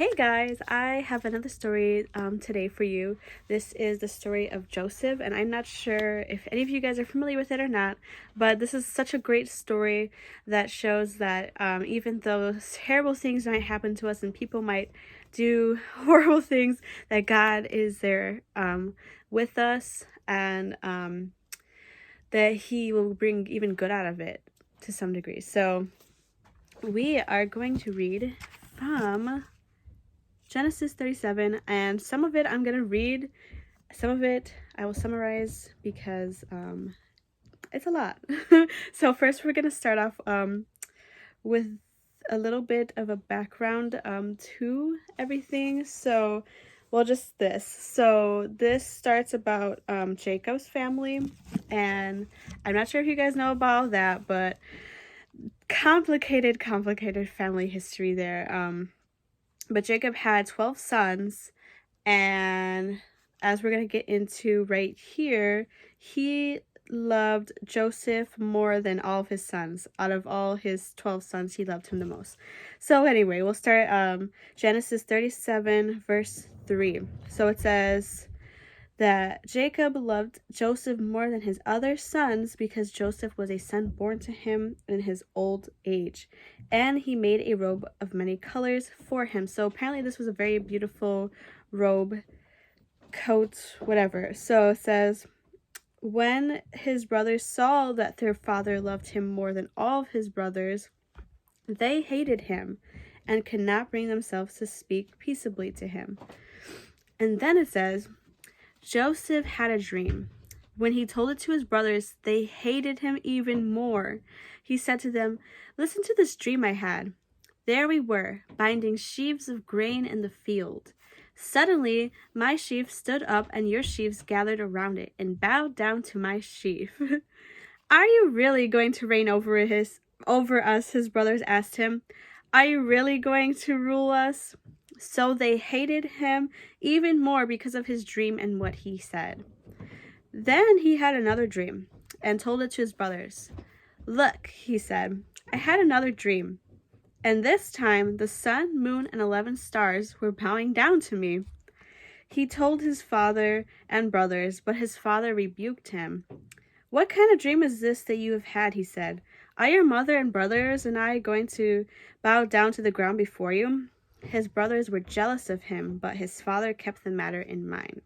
Hey guys, I have another story today for you. This is the story of Joseph, and I'm not sure if any of you guys are familiar with it or not, but this is such a great story that shows that even though terrible things might happen to us and people might do horrible things, that God is there with us, and that He will bring even good out of it to some degree. So we are going to read from Genesis 37, and some of it I'm going to read, some of it I will summarize because it's a lot. So first we're going to start off with a little bit of a background to everything. So, well, just this. So this starts about Jacob's family, and I'm not sure if you guys know about that, but complicated family history there. But Jacob had 12 sons, and as we're going to get into right here, he loved Joseph more than all of his sons. Out of all his 12 sons, he loved him the most. So anyway, we'll start Genesis 37, verse 3. So it says that Jacob loved Joseph more than his other sons because Joseph was a son born to him in his old age, and he made a robe of many colors for him. So apparently this was a very beautiful robe, coat, whatever. So it says, when his brothers saw that their father loved him more than all of his brothers, they hated him and could not bring themselves to speak peaceably to him. And then it says, Joseph had a dream. When he told it to his brothers, they hated him even more. He said to them, "Listen to this dream I had. There we were, binding sheaves of grain in the field. Suddenly, my sheaf stood up, and your sheaves gathered around it and bowed down to my sheaf." "Are you really going to reign over us?" his brothers asked him. "Are you really going to rule us?" So they hated him even more because of his dream and what he said. Then he had another dream and told it to his brothers. "Look," he said, "I had another dream, and this time the sun, moon, and 11 stars were bowing down to me." He told his father and brothers, but his father rebuked him. "What kind of dream is this that you have had?" he said. "Are your mother and brothers and I going to bow down to the ground before you?" His brothers were jealous of him, but his father kept the matter in mind.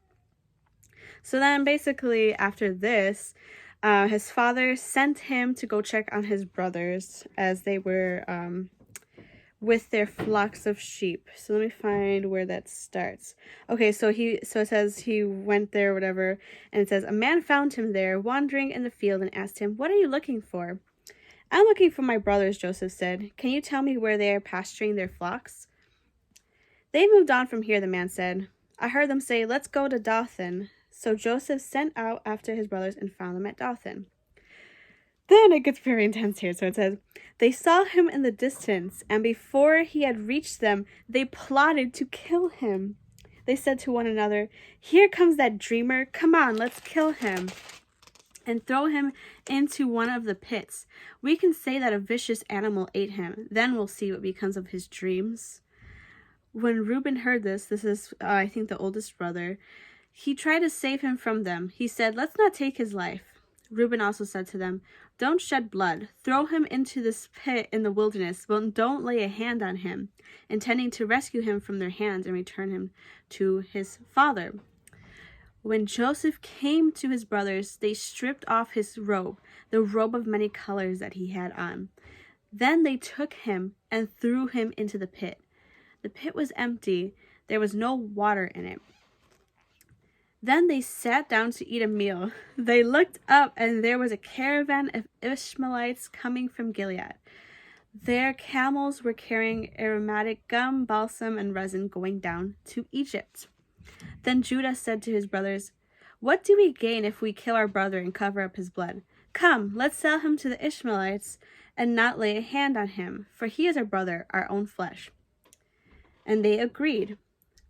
So then basically after this, his father sent him to go check on his brothers as they were with their flocks of sheep. So let me find where that starts. Okay, so it says he went there, whatever, and it says, a man found him there, wandering in the field, and asked him, "What are you looking for?" "I'm looking for my brothers," Joseph said. "Can you tell me where they are pasturing their flocks?" "They moved on from here," the man said. "I heard them say, 'Let's go to Dothan.'" So Joseph sent out after his brothers and found them at Dothan. Then it gets very intense here. So it says, they saw him in the distance, and before he had reached them, they plotted to kill him. They said to one another, "Here comes that dreamer. Come on, let's kill him and throw him into one of the pits. We can say that a vicious animal ate him. Then we'll see what becomes of his dreams." When Reuben heard this is, I think, the oldest brother, he tried to save him from them. He said, "Let's not take his life." Reuben also said to them, "Don't shed blood. Throw him into this pit in the wilderness, but don't lay a hand on him," intending to rescue him from their hands and return him to his father. When Joseph came to his brothers, they stripped off his robe, the robe of many colors that he had on. Then they took him and threw him into the pit. The pit was empty. There was no water in it. Then they sat down to eat a meal. They looked up, and there was a caravan of Ishmaelites coming from Gilead. Their camels were carrying aromatic gum, balsam, and resin going down to Egypt. Then Judah said to his brothers, "What do we gain if we kill our brother and cover up his blood? Come, let's sell him to the Ishmaelites and not lay a hand on him, for he is our brother, our own flesh." And they agreed.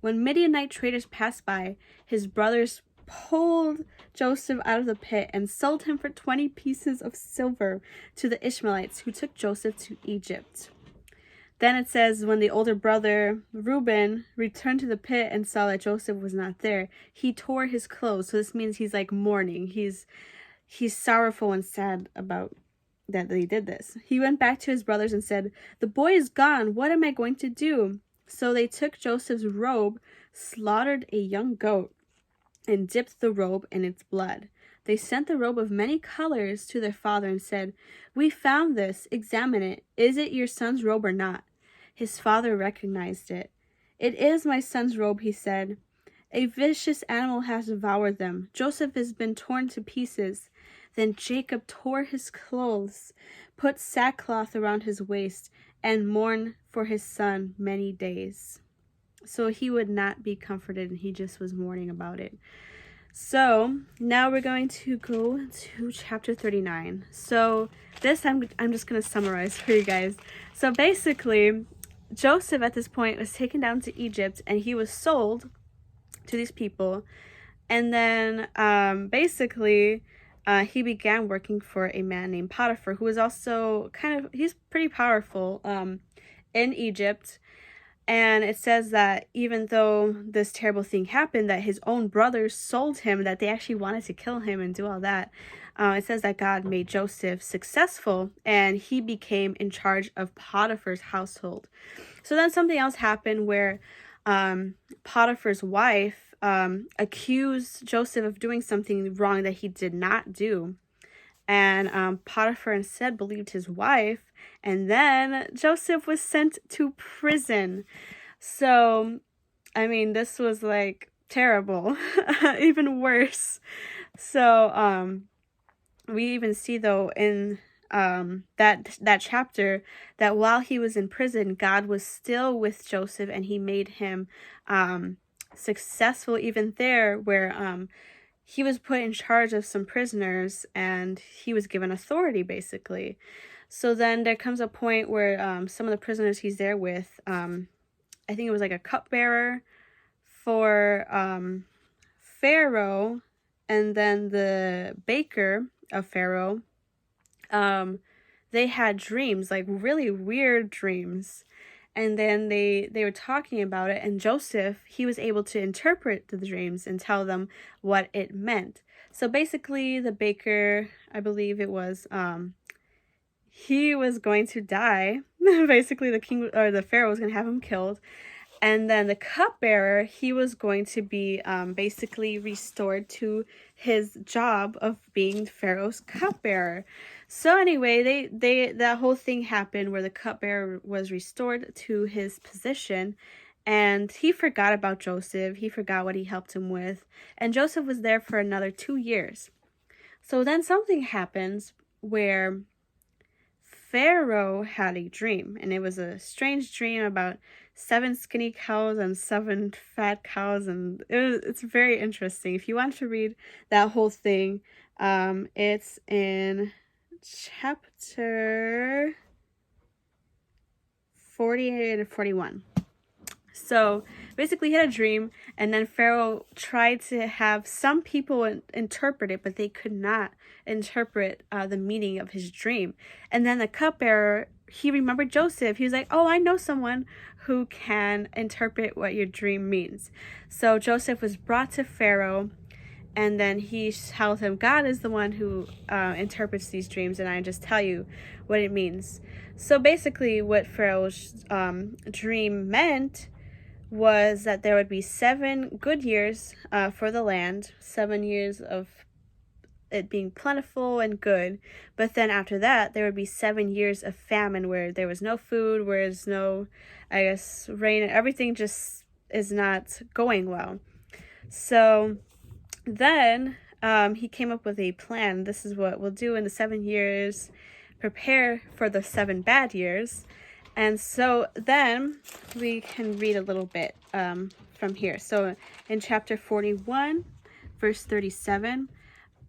When Midianite traders passed by, his brothers pulled Joseph out of the pit and sold him for 20 pieces of silver to the Ishmaelites, who took Joseph to Egypt. Then it says, when the older brother, Reuben, returned to the pit and saw that Joseph was not there, he tore his clothes. So this means he's like mourning. He's sorrowful and sad about that he did this. He went back to his brothers and said, "The boy is gone. What am I going to do?" So they took Joseph's robe, slaughtered a young goat, and dipped the robe in its blood. They sent the robe of many colors to their father and said, "We found this. Examine it. Is it your son's robe or not?" His father recognized it. "It is my son's robe," he said. "A vicious animal has devoured them. Joseph has been torn to pieces." Then Jacob tore his clothes, put sackcloth around his waist, and mourned for his son many days. So he would not be comforted, and he just was mourning about it. So now we're going to go to chapter 39. So this I'm just going to summarize for you guys. So basically, Joseph at this point was taken down to Egypt, and he was sold to these people. And then basically he began working for a man named Potiphar, who was also he's pretty powerful in Egypt. And it says that even though this terrible thing happened, that his own brothers sold him, that they actually wanted to kill him and do all that. It says that God made Joseph successful, and he became in charge of Potiphar's household. So then something else happened where Potiphar's wife accused Joseph of doing something wrong that he did not do. And Potiphar instead believed his wife, and then Joseph was sent to prison. So, I mean, this was like terrible, even worse. So, we even see though in that chapter that while he was in prison, God was still with Joseph, and he made him successful even there, where he was put in charge of some prisoners, and he was given authority, basically. So then there comes a point where some of the prisoners he's there with, I think it was like a cupbearer for Pharaoh, and then the baker of Pharaoh, they had dreams, like really weird dreams. And then they were talking about it, and Joseph, he was able to interpret the dreams and tell them what it meant. So basically, the baker, I believe it was, he was going to die. Basically, the king or the pharaoh was going to have him killed. And then the cupbearer, he was going to be basically restored to his job of being Pharaoh's cupbearer. So anyway, that whole thing happened where the cupbearer was restored to his position, and he forgot about Joseph. He forgot what he helped him with, and Joseph was there for another 2 years. So then something happens where Pharaoh had a dream, and it was a strange dream about 7 skinny cows and 7 fat cows, and it's very interesting. If you want to read that whole thing, it's in chapter 48 and 41. So basically he had a dream, and then Pharaoh tried to have some people interpret it, but they could not interpret the meaning of his dream. And then the cupbearer, he remembered Joseph. He was like, "Oh, I know someone who can interpret what your dream means." So Joseph was brought to Pharaoh, and then he tells him, "God is the one who interprets these dreams, and I just tell you what it means." So basically what Pharaoh's dream meant was that there would be 7 good years for the land, 7 years of it being plentiful and good, but then after that there would be 7 years of famine, where there was no food, where there's no, I guess, rain, and everything just is not going well. So then he came up with a plan. This is what we'll do in the 7 years, prepare for the 7 bad years. And so then we can read a little bit from here. So in chapter 41, verse 37,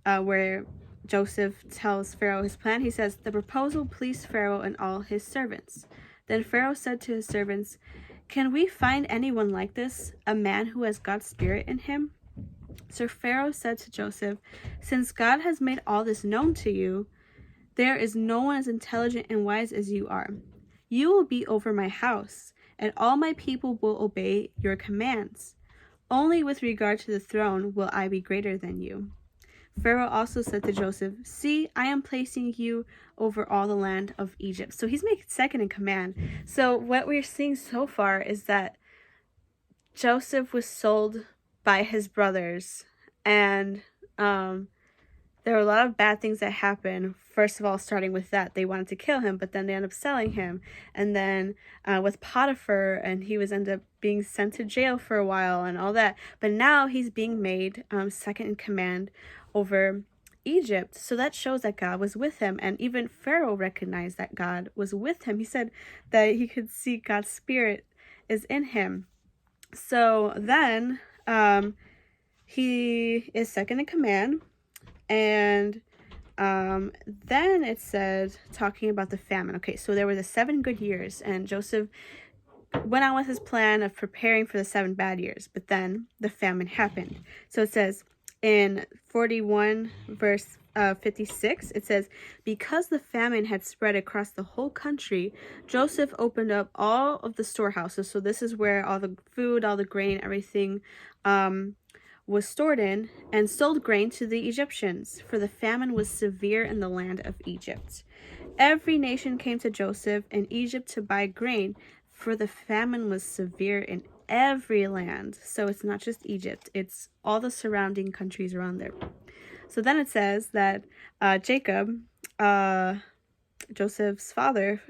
where Joseph tells Pharaoh his plan, he says, "The proposal pleased Pharaoh and all his servants. Then Pharaoh said to his servants, 'Can we find anyone like this, a man who has God's spirit in him?' So Pharaoh said to Joseph, 'Since God has made all this known to you, there is no one as intelligent and wise as you are. You will be over my house, and all my people will obey your commands. Only with regard to the throne will I be greater than you." Pharaoh also said to Joseph, "See, I am placing you over all the land of Egypt." So he's making second in command. So what we're seeing so far is that Joseph was sold by his brothers, and there were a lot of bad things that happened. First of all, starting with that, they wanted to kill him, but then they ended up selling him. And then with Potiphar, and he was ended up being sent to jail for a while and all that. But now he's being made second in command over Egypt. So that shows that God was with him. And even Pharaoh recognized that God was with him. He said that he could see God's spirit is in him. So then he is second in command. And then it said, talking about the famine. Okay, so there were the 7 good years, and Joseph went on with his plan of preparing for the 7 bad years, but then the famine happened. So it says in 41 verse 56, it says, "Because the famine had spread across the whole country, Joseph opened up all of the storehouses." So this is where all the food, all the grain, everything was stored in, and sold grain to the Egyptians, for the famine was severe in the land of Egypt. Every nation came to Joseph in Egypt to buy grain, for the famine was severe in every land. So it's not just Egypt, it's all the surrounding countries around there. So then it says that Jacob, Joseph's father,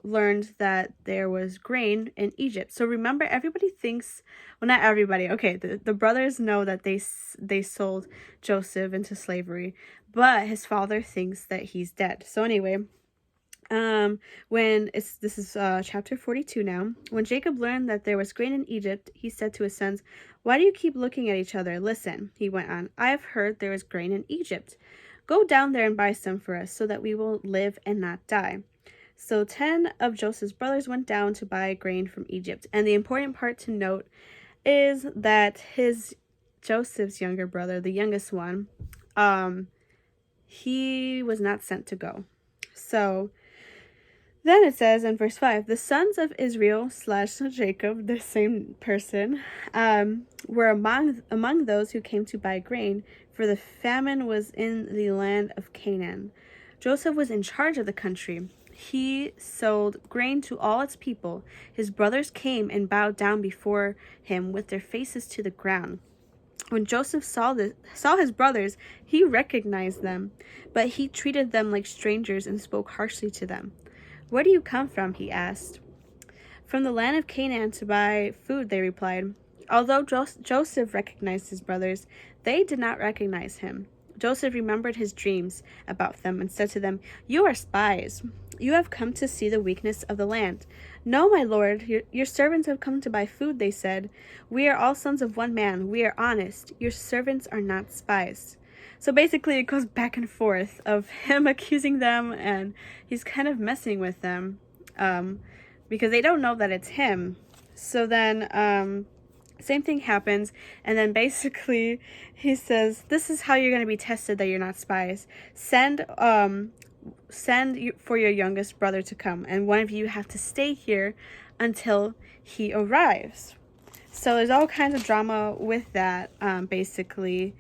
learned that there was grain in Egypt. So remember, everybody thinks, well, not everybody, okay, the brothers know that they sold Joseph into slavery, but his father thinks that he's dead. So anyway, this is chapter 42 now. When Jacob learned that there was grain in Egypt, he said to his sons, "Why do you keep looking at each other? Listen," he went on, "I have heard there is grain in Egypt. Go down there and buy some for us, so that we will live and not die." So 10 of Joseph's brothers went down to buy grain from Egypt. And the important part to note is that Joseph's younger brother, the youngest one, he was not sent to go. So then it says in verse 5, "The sons of Israel / Jacob," the same person, were among those who came to buy grain, for the famine was in the land of Canaan. Joseph was in charge of the country. He sold grain to all its people. His brothers came and bowed down before him with their faces to the ground. When Joseph saw his brothers, he recognized them, but he treated them like strangers and spoke harshly to them. "Where do you come from?" he asked. "From the land of Canaan to buy food," they replied. Although Joseph recognized his brothers, they did not recognize him. Joseph remembered his dreams about them and said to them, "You are spies. You have come to see the weakness of the land." "No, my lord, your servants have come to buy food," they said. "We are all sons of one man. We are honest. Your servants are not spies." So basically it goes back and forth of him accusing them, and he's kind of messing with them because they don't know that it's him. So then same thing happens, and then basically he says, "This is how you're going to be tested that you're not spies. Send for your youngest brother to come, and one of you have to stay here until he arrives." So there's all kinds of drama with that, basically.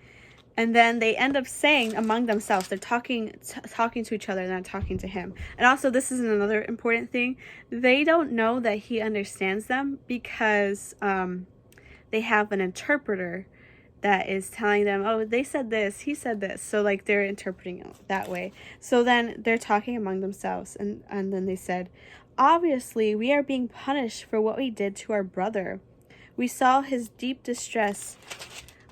And then they end up saying among themselves, they're talking to each other, not talking to him. And also, this is another important thing. They don't know that he understands them because they have an interpreter that is telling them, "Oh, they said this, he said this." So like they're interpreting it that way. So then they're talking among themselves, and then they said, "Obviously, we are being punished for what we did to our brother. We saw his deep distress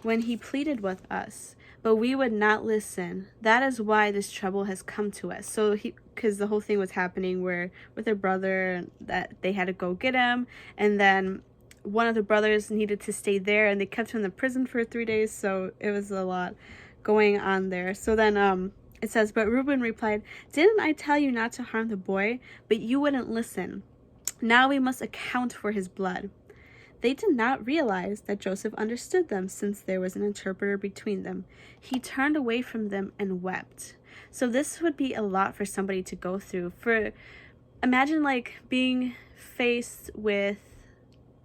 when he pleaded with us, but we would not listen. That is why this trouble has come to us." So because the whole thing was happening where with their brother, that they had to go get him, and then one of the brothers needed to stay there, and they kept him in the prison for 3 days. So it was a lot going on there. So then it says, "But Reuben replied, 'Didn't I tell you not to harm the boy? But you wouldn't listen. Now we must account for his blood.' They did not realize that Joseph understood them, since there was an interpreter between them. He turned away from them and wept." So this would be a lot for somebody to go through. For imagine like being faced with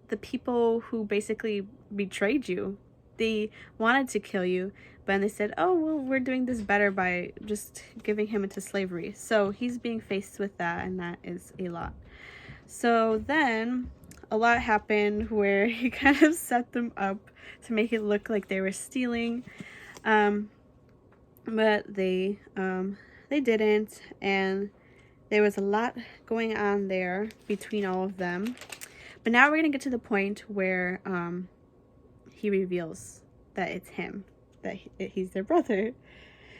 the people who basically betrayed you. They wanted to kill you, but they said, oh, well, we're doing this better by just giving him into slavery. So he's being faced with that, and that is a lot. So then a lot happened where he kind of set them up to make it look like they were stealing. But they didn't, and there was a lot going on there between all of them. But now we're going to get to the point where he reveals that it's him, that he's their brother.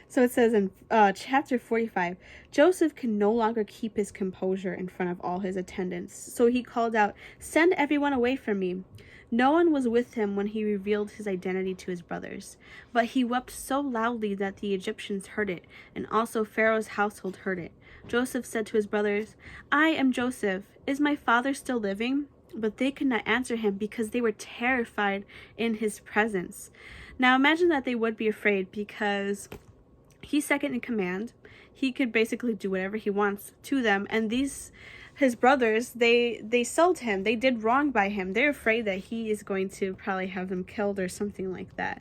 So it says in chapter 45, Joseph can no longer keep his composure in front of all his attendants. So he called out, "Send everyone away from me." No one was with him when he revealed his identity to his brothers. But he wept so loudly that the Egyptians heard it, and also Pharaoh's household heard it. Joseph said to his brothers, "I am Joseph. Is my father still living?" But they could not answer him because they were terrified in his presence. Now imagine that they would be afraid because he's second in command. He could basically do whatever he wants to them, and his brothers, they sold him. They did wrong by him. They're afraid that he is going to probably have them killed or something like that.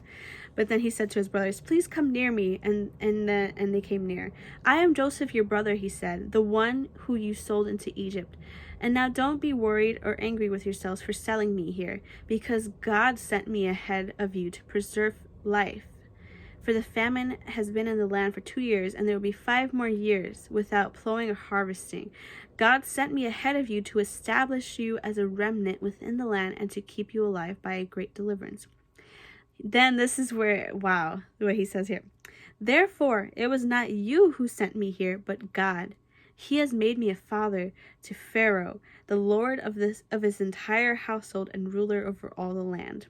But then he said to his brothers, "Please come near me," and they came near. "I am Joseph, your brother," he said, "the one who you sold into Egypt. And now don't be worried or angry with yourselves for selling me here, because God sent me ahead of you to preserve life. For the famine has been in the land for 2 years, and there will be 5 more years without plowing or harvesting. God sent me ahead of you to establish you as a remnant within the land and to keep you alive by a great deliverance." Then this is where, wow, what he says here. "Therefore, it was not you who sent me here, but God. He has made me a father to Pharaoh, the Lord of his entire household and ruler over all the land."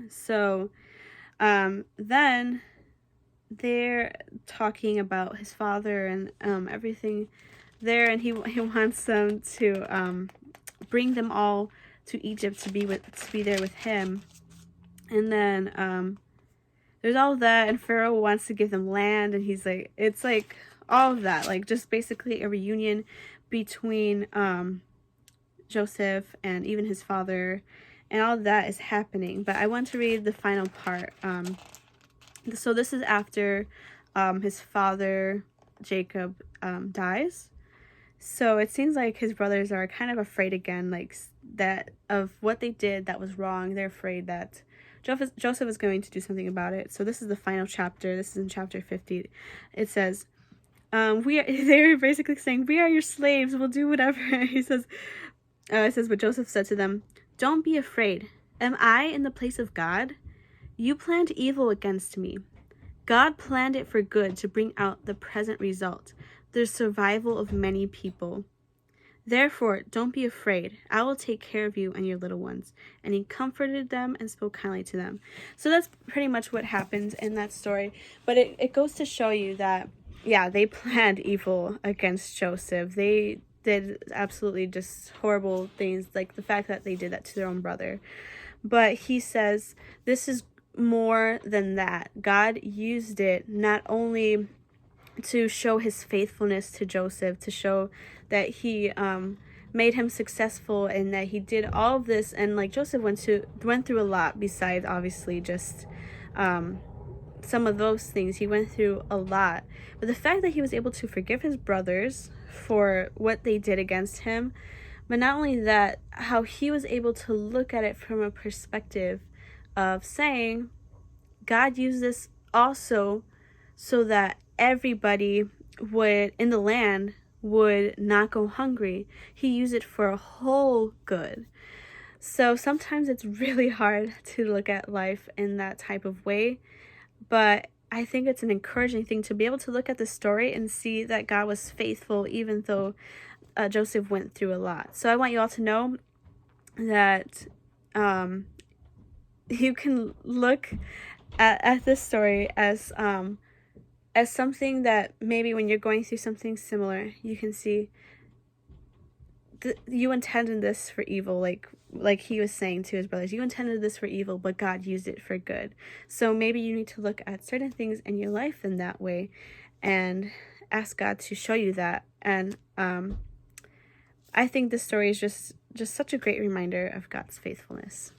So then they're talking about his father and everything there, and he wants them to bring them all to Egypt to be there with him. And then there's all of that, and Pharaoh wants to give them land, and he's like, it's like all of that, like just basically a reunion between Joseph and even his father, and all of that is happening. But I want to read the final part. So this is after his father Jacob dies. So it seems like his brothers are kind of afraid again, like that of what they did that was wrong. They're afraid that Joseph is going to do something about it. So this is the final chapter. This is in chapter 50. It says, they're basically saying, "We are your slaves. We'll do whatever." He says, it says, "But Joseph said to them, 'Don't be afraid. Am I in the place of God? You planned evil against me. God planned it for good to bring out the present result, the survival of many people. Therefore, don't be afraid. I will take care of you and your little ones.' And he comforted them and spoke kindly to them." So that's pretty much what happens in that story. But it goes to show you that, yeah, they planned evil against Joseph. They did absolutely just horrible things, like the fact that they did that to their own brother. But he says this is more than that. God used it not only to show his faithfulness to Joseph, to show that he made him successful and that he did all of this, and like Joseph went through a lot besides obviously just some of those things. He went through a lot, but the fact that he was able to forgive his brothers for what they did against him, but not only that, how he was able to look at it from a perspective of saying, God used this also so that everybody in the land would not go hungry. He used it for a whole good. So sometimes it's really hard to look at life in that type of way, but I think it's an encouraging thing to be able to look at the story and see that God was faithful even though Joseph went through a lot. So I want you all to know that you can look at this story as something that maybe when you're going through something similar, you can see you intended this for evil, like he was saying to his brothers, you intended this for evil, but God used it for good. So maybe you need to look at certain things in your life in that way and ask God to show you that. And I think this story is just such a great reminder of God's faithfulness.